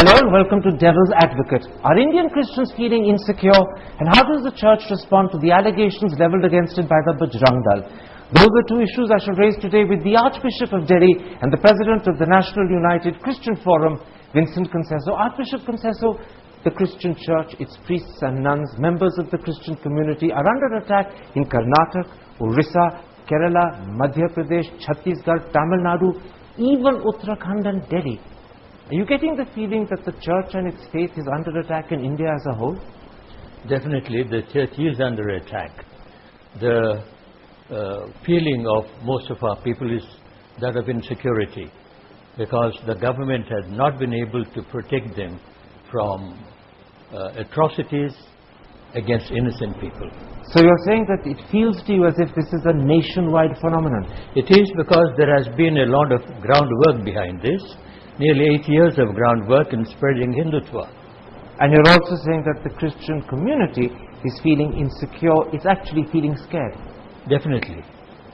Hello and welcome to Devil's Advocate. Are Indian Christians feeling insecure, and how does the church respond to the allegations levelled against it by the Bajrang Dal? Those are two issues I shall raise today with the Archbishop of Delhi and the President of the National United Christian Forum, Vincent Concesso. Archbishop Concesso, the Christian church, its priests and nuns, members of the Christian community are under attack in Karnataka, Orissa, Kerala, Madhya Pradesh, Chhattisgarh, Tamil Nadu, even Uttarakhand and Delhi. Are you getting the feeling that the church and its faith is under attack in India as a whole? Definitely, the church is under attack. The feeling of most of our people is that of insecurity, because the government has not been able to protect them from atrocities against innocent people. So you're saying that it feels to you as if this is a nationwide phenomenon? It is, because there has been a lot of groundwork behind this. Nearly 8 years of groundwork in spreading Hindutva. And you're also saying that the Christian community is feeling insecure, it's actually feeling scared. Definitely,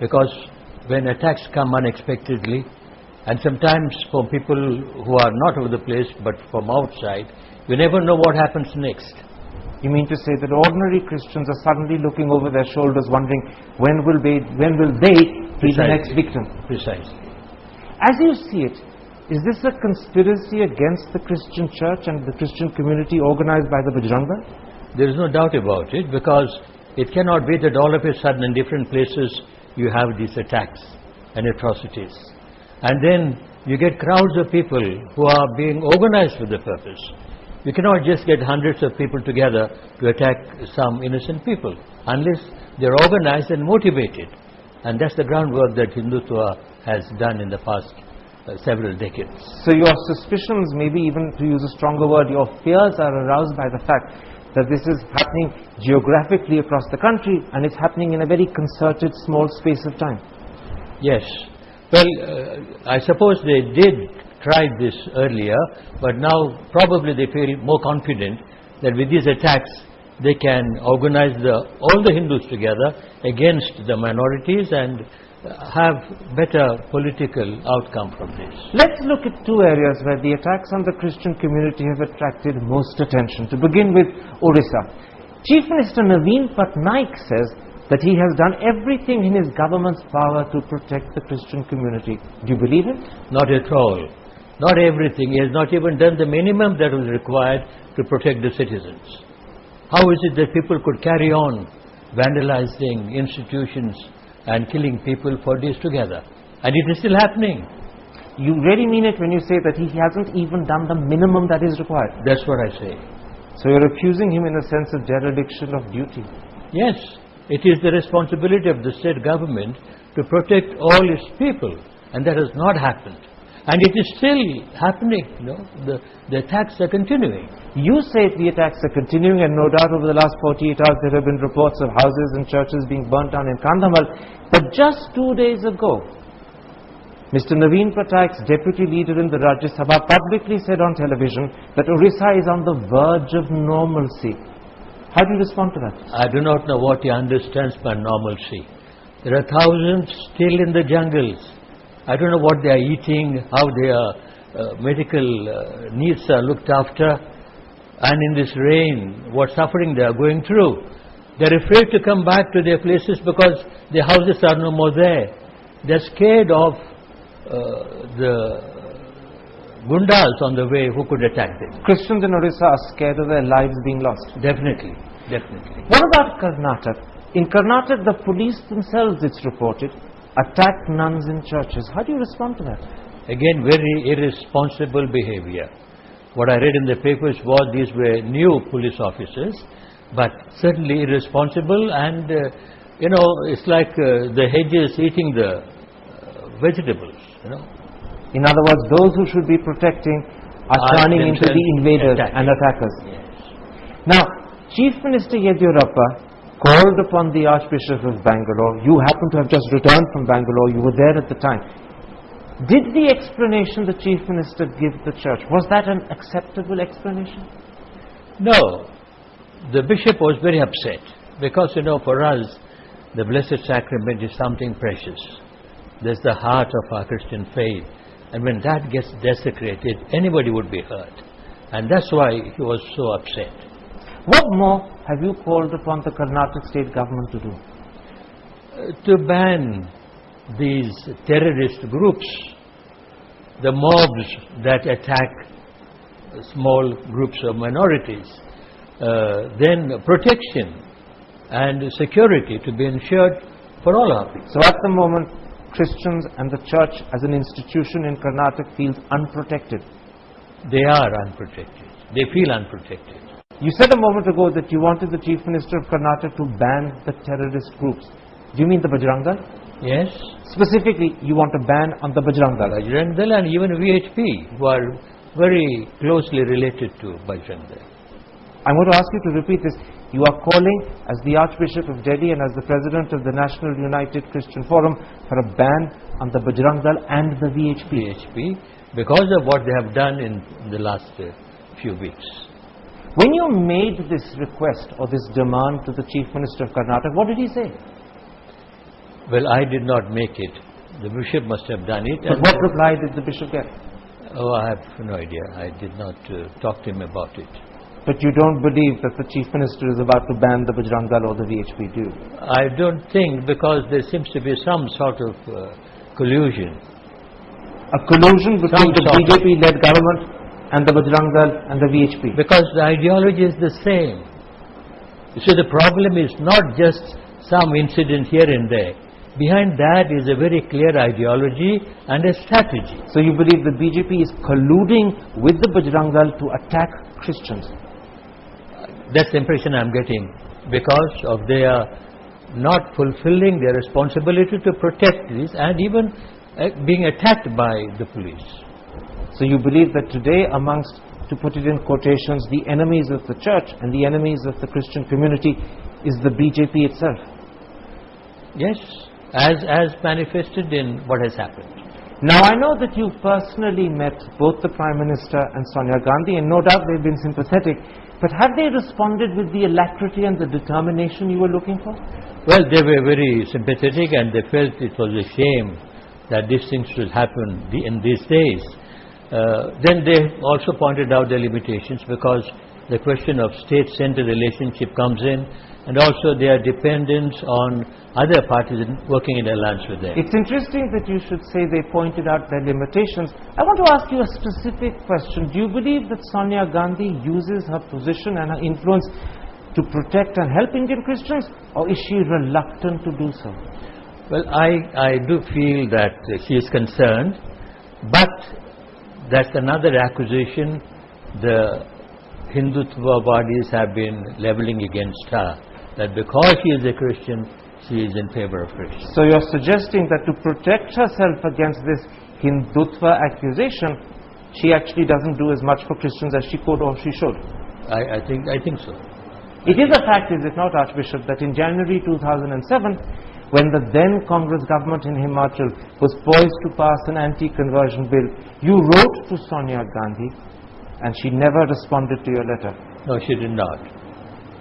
because when attacks come unexpectedly, and sometimes from people who are not of the place but from outside, you never know what happens next. You mean to say that ordinary Christians are suddenly looking over their shoulders wondering when will they be the next victim? Precisely. As you see it, is this a conspiracy against the Christian church and the Christian community organized by the Bajrang Dal? There is no doubt about it, because it cannot be that all of a sudden in different places you have these attacks and atrocities. And then you get crowds of people who are being organized for the purpose. You cannot just get hundreds of people together to attack some innocent people unless they are organized and motivated. And that's the groundwork that Hindutva has done in the past several decades. So your suspicions, maybe even to use a stronger word, your fears are aroused by the fact that this is happening geographically across the country and it's happening in a very concerted small space of time. Yes. Well, I suppose they did try this earlier, but now probably they feel more confident that with these attacks they can organize all the Hindus together against the minorities and have better political outcome from this. Let's look at two areas where the attacks on the Christian community have attracted most attention. To begin with, Orissa. Chief Minister Naveen Patnaik says that he has done everything in his government's power to protect the Christian community. Do you believe him? Not at all. Not everything. He has not even done the minimum that was required to protect the citizens. How is it that people could carry on vandalizing institutions and killing people for days together? And it is still happening. You really mean it when you say that he hasn't even done the minimum that is required? That's what I say. So you're accusing him in a sense of dereliction of duty? Yes. It is the responsibility of the state government to protect all its people, and that has not happened. And it is still happening. The attacks are continuing. You say the attacks are continuing, and no doubt over the last 48 hours there have been reports of houses and churches being burnt down in Kandhamal. But just 2 days ago, Mr. Naveen Patnaik's deputy leader in the Rajya Sabha publicly said on television that Orissa is on the verge of normalcy. How do you respond to that? I do not know what he understands by normalcy. There are thousands still in the jungles. I don't know what they are eating, how their medical needs are looked after, and in this rain, what suffering they are going through. They are afraid to come back to their places because their houses are no more there. They are scared of the gundas on the way who could attack them. Christians in Orissa are scared of their lives being lost. Definitely, definitely. What about Karnataka? In Karnataka, the police themselves, it's reported, attack nuns in churches. How do you respond to that? Again, very irresponsible behavior. What I read in the papers was these were new police officers, but certainly irresponsible, and it's like the hedges eating the vegetables. In other words, those who should be protecting are turning into the invaders and attackers. Yes. Now, Chief Minister Yediyurappa called upon the Archbishop of Bangalore. You happen to have just returned from Bangalore. You were there at the time. Did the explanation the Chief Minister give the church, was that an acceptable explanation? No. The bishop was very upset because, for us, the Blessed Sacrament is something precious. There's the heart of our Christian faith. And when that gets desecrated, anybody would be hurt. And that's why he was so upset. What more have you called upon the Karnataka state government to do? To ban these terrorist groups, the mobs that attack small groups of minorities, then protection and security to be ensured for all our people. So at the moment, Christians and the church as an institution in Karnataka feels unprotected. They are unprotected. They feel unprotected. You said a moment ago that you wanted the Chief Minister of Karnataka to ban the terrorist groups. Do you mean the Bajrang Dal? Yes. Specifically, you want a ban on the Bajrang Dal. Bajrang Dal and even VHP, who are very closely related to Bajrang Dal. I'm going to ask you to repeat this. You are calling, as the Archbishop of Delhi and as the President of the National United Christian Forum, for a ban on the Bajrang Dal and the VHP. Because of what they have done in the last few weeks. When you made this request or this demand to the Chief Minister of Karnataka, what did he say? Well, I did not make it. The bishop must have done it. But what reply did the bishop get? Oh, I have no idea. I did not talk to him about it. But you don't believe that the Chief Minister is about to ban the Bajrang Dal or the VHP, do you? I don't think, because there seems to be some sort of collusion. A collusion between the BJP-led government and the Bajrang Dal and the VHP? Because the ideology is the same. You see, the problem is not just some incident here and there. Behind that is a very clear ideology and a strategy. So you believe the BJP is colluding with the Bajrang Dal to attack Christians? That's the impression I'm getting, because of their not fulfilling their responsibility to protect this and even being attacked by the police. So you believe that today, amongst, to put it in quotations, the enemies of the church and the enemies of the Christian community is the BJP itself? Yes, as manifested in what has happened. Now I know that you personally met both the Prime Minister and Sonia Gandhi, and no doubt they've been sympathetic, but have they responded with the alacrity and the determination you were looking for? Well, they were very sympathetic, and they felt it was a shame that these things should happen in these days. Then they also pointed out the limitations, because the question of state-centered relationship comes in, and also their dependence on other parties working in alliance with them. It's interesting that you should say they pointed out their limitations. I want to ask you a specific question. Do you believe that Sonia Gandhi uses her position and her influence to protect and help Indian Christians, or is she reluctant to do so? Well, I do feel that she is concerned, but that's another accusation the Hindutva bodies have been leveling against her, that because she is a Christian, she is in favor of Christians. So you're suggesting that to protect herself against this Hindutva accusation, she actually doesn't do as much for Christians as she could or she should? I think so. It is a fact, is it not, Archbishop, that in January 2007, when the then Congress government in Himachal was poised to pass an anti-conversion bill, you wrote to Sonia Gandhi and she never responded to your letter? No, she did not.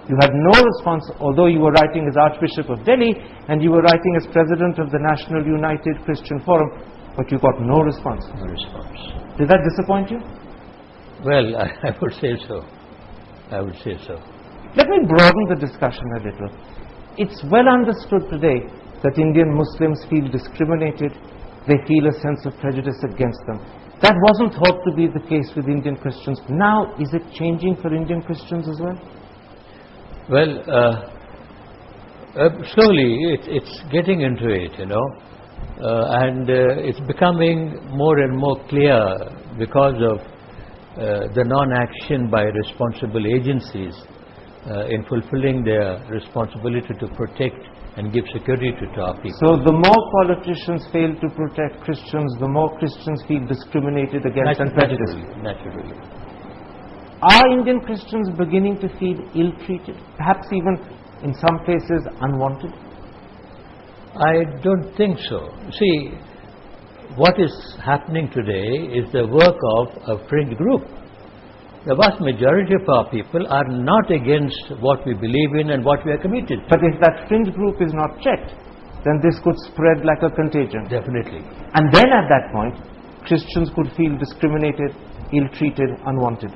You had no response, although you were writing as Archbishop of Delhi and you were writing as President of the National United Christian Forum, but you got no response. No response. Did that disappoint you? Well, I would say so. I would say so. Let me broaden the discussion a little. It's well understood today that Indian Muslims feel discriminated, they feel a sense of prejudice against them. That wasn't thought to be the case with Indian Christians. Now, is it changing for Indian Christians as well? Well, slowly it's getting into it, you know, and it's becoming more and more clear because of the non-action by responsible agencies in fulfilling their responsibility to protect and give security to our people. So the more politicians fail to protect Christians, the more Christians feel discriminated against and prejudiced. Naturally. Are Indian Christians beginning to feel ill-treated, perhaps even in some places unwanted? I don't think so. See, what is happening today is the work of a fringe group. The vast majority of our people are not against what we believe in and what we are committed to. But if that fringe group is not checked, then this could spread like a contagion. Definitely. And then at that point, Christians could feel discriminated, ill-treated, unwanted.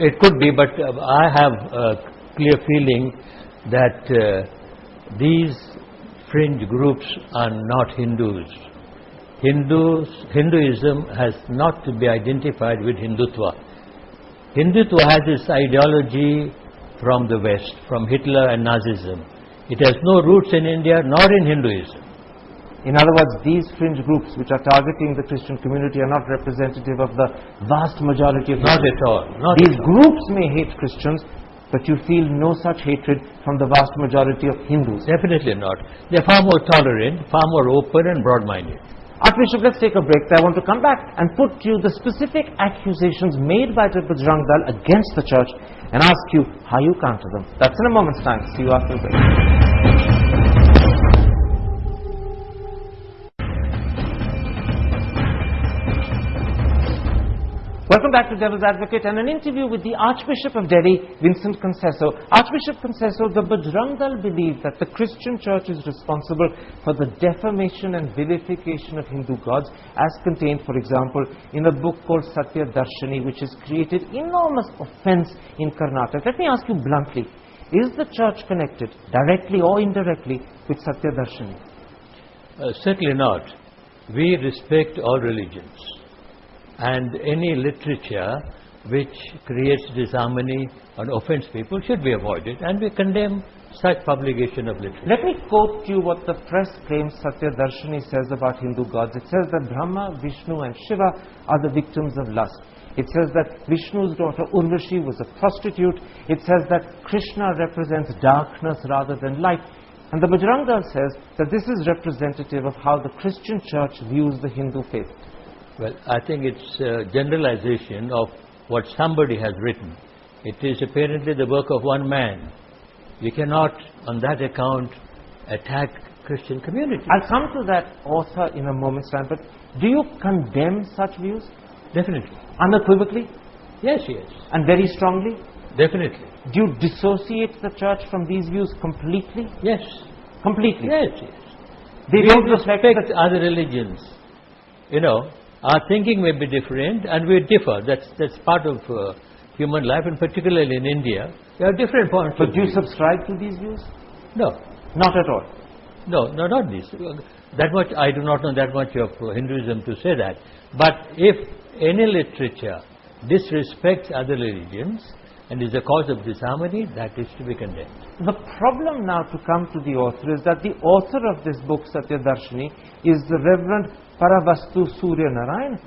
It could be, but I have a clear feeling that these fringe groups are not Hindus. Hinduism has not to be identified with Hindutva. Hindutva has its ideology from the West, from Hitler and Nazism. It has no roots in India nor in Hinduism. In other words, these fringe groups which are targeting the Christian community are not representative of the vast majority of Not Hindus. at all. These groups may hate Christians, but you feel no such hatred from the vast majority of Hindus. Definitely not. They are far more tolerant, far more open and broad-minded. Archbishop, let's take a break. I want to come back and put to you the specific accusations made by the Bajrang Dal against the church and ask you how you counter them. That's in a moment's time. See you after the break. Welcome back to Devil's Advocate and an interview with the Archbishop of Delhi, Vincent Concesso. Archbishop Concesso, the Bajrang Dal believe that the Christian church is responsible for the defamation and vilification of Hindu gods as contained, for example, in a book called Satya Darshani, which has created enormous offense in Karnataka. Let me ask you bluntly, is the church connected, directly or indirectly, with Satya Darshani? Certainly not. We respect all religions. And any literature which creates disharmony and offends people should be avoided, and we condemn such publication of literature. Let me quote you what the press claims Satya Darshani says about Hindu gods. It says that Brahma, Vishnu and Shiva are the victims of lust. It says that Vishnu's daughter Urvashi was a prostitute. It says that Krishna represents darkness rather than light. And the Bajrang Dal says that this is representative of how the Christian church views the Hindu faith. Well, I think it's a generalization of what somebody has written. It is apparently the work of one man. You cannot, on that account, attack Christian community. I'll come to that author in a moment's time, but do you condemn such views? Definitely. Unequivocally? Yes, yes. And very strongly? Definitely. Do you dissociate the church from these views completely? Yes. Completely? Yes, yes. They We don't reflect respect other religions. You know, our thinking may be different and we differ. That's part of human life, and particularly in India, there are different points of But do you view. subscribe to these views? No. Not at all. No, not this. That much, I do not know that much of Hinduism to say that. But if any literature disrespects other religions and is a cause of disharmony, that is to be condemned. The problem now, to come to the author, is that the author of this book, Satya Darshani, is the Reverend Paravastu Surya Narayan,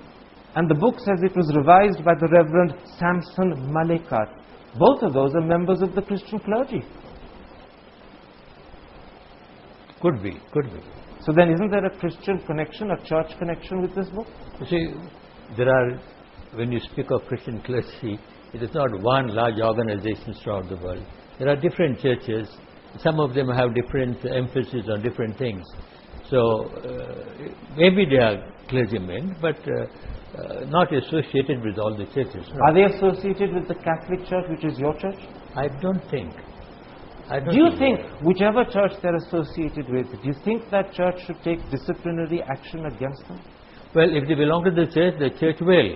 and the book says it was revised by the Reverend Samson Malekar. Both of those are members of the Christian clergy. Could be, could be. So then isn't there a Christian connection, a church connection with this book? You see, there are, when you speak of Christian clergy, it is not one large organization throughout the world. There are different churches. Some of them have different emphasis on different things. So maybe they are clergymen, but not associated with all the churches. No. Are they associated with the Catholic Church, which is your church? I don't think. Do you think, whichever church they're associated with, do you think that church should take disciplinary action against them? Well, if they belong to the church will.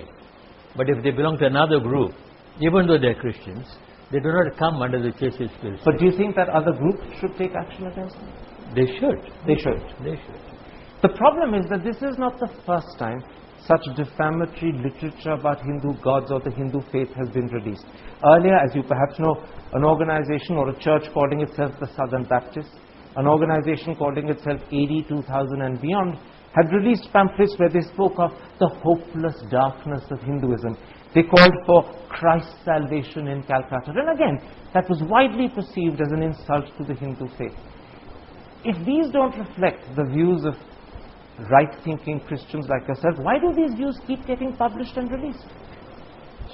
But if they belong to another group, even though they're Christians, they do not come under the church's jurisdiction. But do you think that other groups should take action against them? They should. They should. They should. The problem is that this is not the first time such defamatory literature about Hindu gods or the Hindu faith has been released. Earlier, as you perhaps know, an organization or a church calling itself the Southern Baptists, an organization calling itself AD 2000 and beyond, had released pamphlets where they spoke of the hopeless darkness of Hinduism. They called for Christ's salvation in Calcutta. And again, that was widely perceived as an insult to the Hindu faith. If these don't reflect the views of right-thinking Christians like yourself, why do these views keep getting published and released?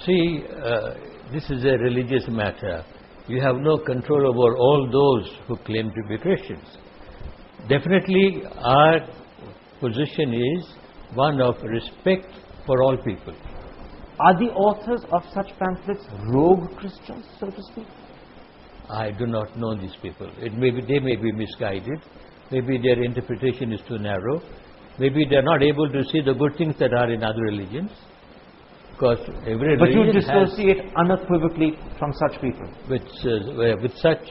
See, this is a religious matter. You have no control over all those who claim to be Christians. Definitely, our position is one of respect for all people. Are the authors of such pamphlets rogue Christians, so to speak? I do not know these people. They may be misguided. Maybe their interpretation is too narrow. Maybe they are not able to see the good things that are in other religions. course, every But you religion has dissociate unequivocally from such people. with such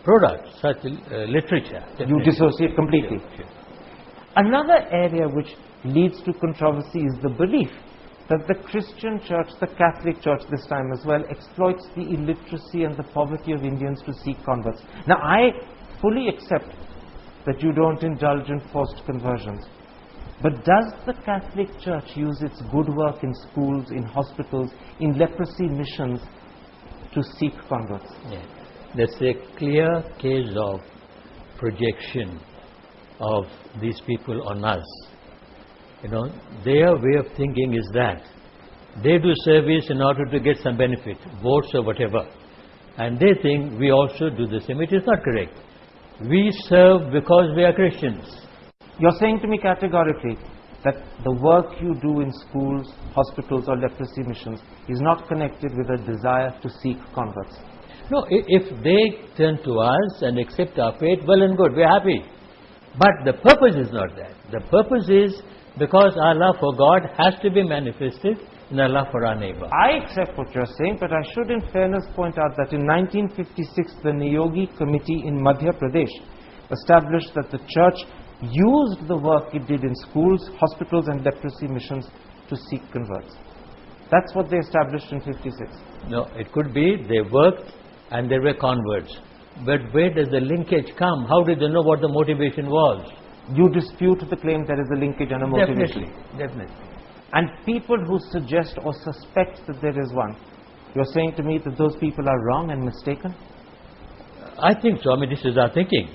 products, such literature. You definitely. dissociate completely. Sure. Another area which leads to controversy is the belief that the Christian church, the Catholic church this time as well, exploits the illiteracy and the poverty of Indians to seek converts. Now, I fully accept that you don't indulge in forced conversions. But does the Catholic Church use its good work in schools, in hospitals, in leprosy missions to seek converts? Yeah. There's a clear case of projection of these people on us. You know, their way of thinking is that they do service in order to get some benefit, votes or whatever. And they think we also do the same. It is not correct. We serve because we are Christians. You're saying to me categorically that the work you do in schools, hospitals or leprosy missions is not connected with a desire to seek converts. No, if they turn to us and accept our faith, well and good, we're happy. But the purpose is not that. The purpose is because our love for God has to be manifested in our love for our neighbor. I accept what you're saying, but I should in fairness point out that in 1956 the Niyogi Committee in Madhya Pradesh established that the church used the work it did in schools, hospitals and leprosy missions to seek converts. That's what they established in 56. No, it could be they worked and there were converts. But where does the linkage come? How did they know what the motivation was? You dispute the claim there is a linkage and a motivation. Definitely. And people who suggest or suspect that there is one, you're saying to me that those people are wrong and mistaken? I think so. I mean, this is our thinking.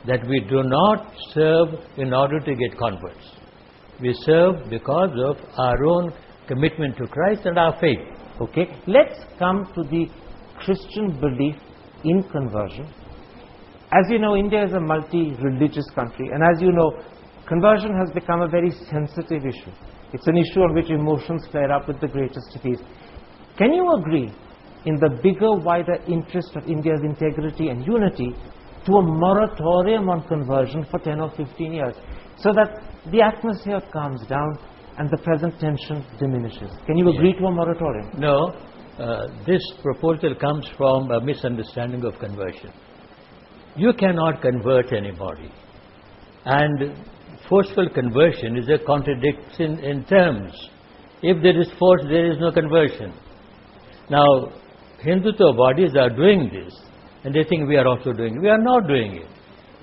That we do not serve in order to get converts. We serve because of our own commitment to Christ and our faith. Okay, let's come to the Christian belief in conversion. As you know, India is a multi-religious country, and as you know, conversion has become a very sensitive issue. It's an issue on which emotions flare up with the greatest ease. Can you agree, in the bigger, wider interest of India's integrity and unity, to a moratorium on conversion for 10 or 15 years, so that the atmosphere calms down and the present tension diminishes? Can you agree to a moratorium? No, this proposal comes from a misunderstanding of conversion. You cannot convert anybody. And forceful conversion is a contradiction in terms. If there is force, there is no conversion. Now, Hindutva bodies are doing this, and they think we are also doing it. We are not doing it.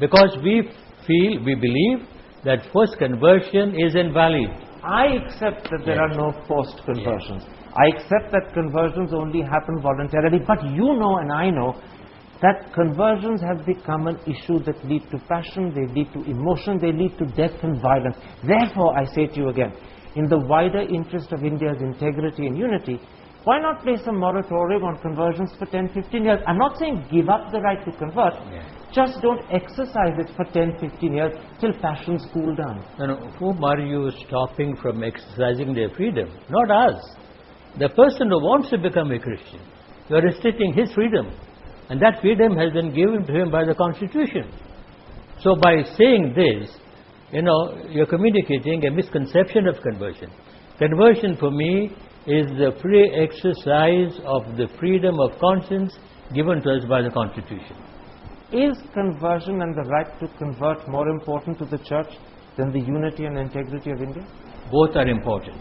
Because we believe that forced conversion is invalid. I accept that there are no forced conversions. I accept that conversions only happen voluntarily, but you know and I know that conversions have become an issue that lead to passion, they lead to emotion, they lead to death and violence. Therefore, I say to you again, in the wider interest of India's integrity and unity, why not place a moratorium on conversions for 10, 15 years? I'm not saying give up the right to convert, just don't exercise it for 10, 15 years till passions cool down. No, whom are you stopping from exercising their freedom? Not us. The person who wants to become a Christian, you are restricting his freedom. And that freedom has been given to him by the Constitution. So by saying this, you're communicating a misconception of conversion. Conversion for me is the free exercise of the freedom of conscience given to us by the Constitution. Is conversion and the right to convert more important to the church than the unity and integrity of India? Both are important.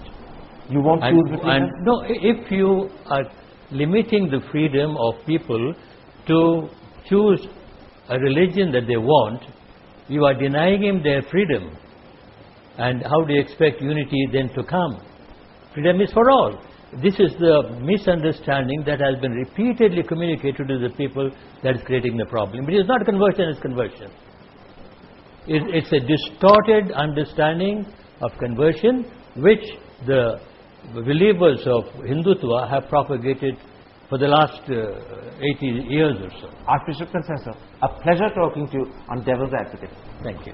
You won't choose between them? No, if you are limiting the freedom of people to choose a religion that they want, you are denying him their freedom. And how do you expect unity then to come? Freedom is for all. This is the misunderstanding that has been repeatedly communicated to the people that is creating the problem. It is not conversion, it's conversion. It's a distorted understanding of conversion which the believers of Hindutva have propagated for the last 80 years or so. Archbishop Consenso, a pleasure talking to you on Devil's Advocate. Thank you.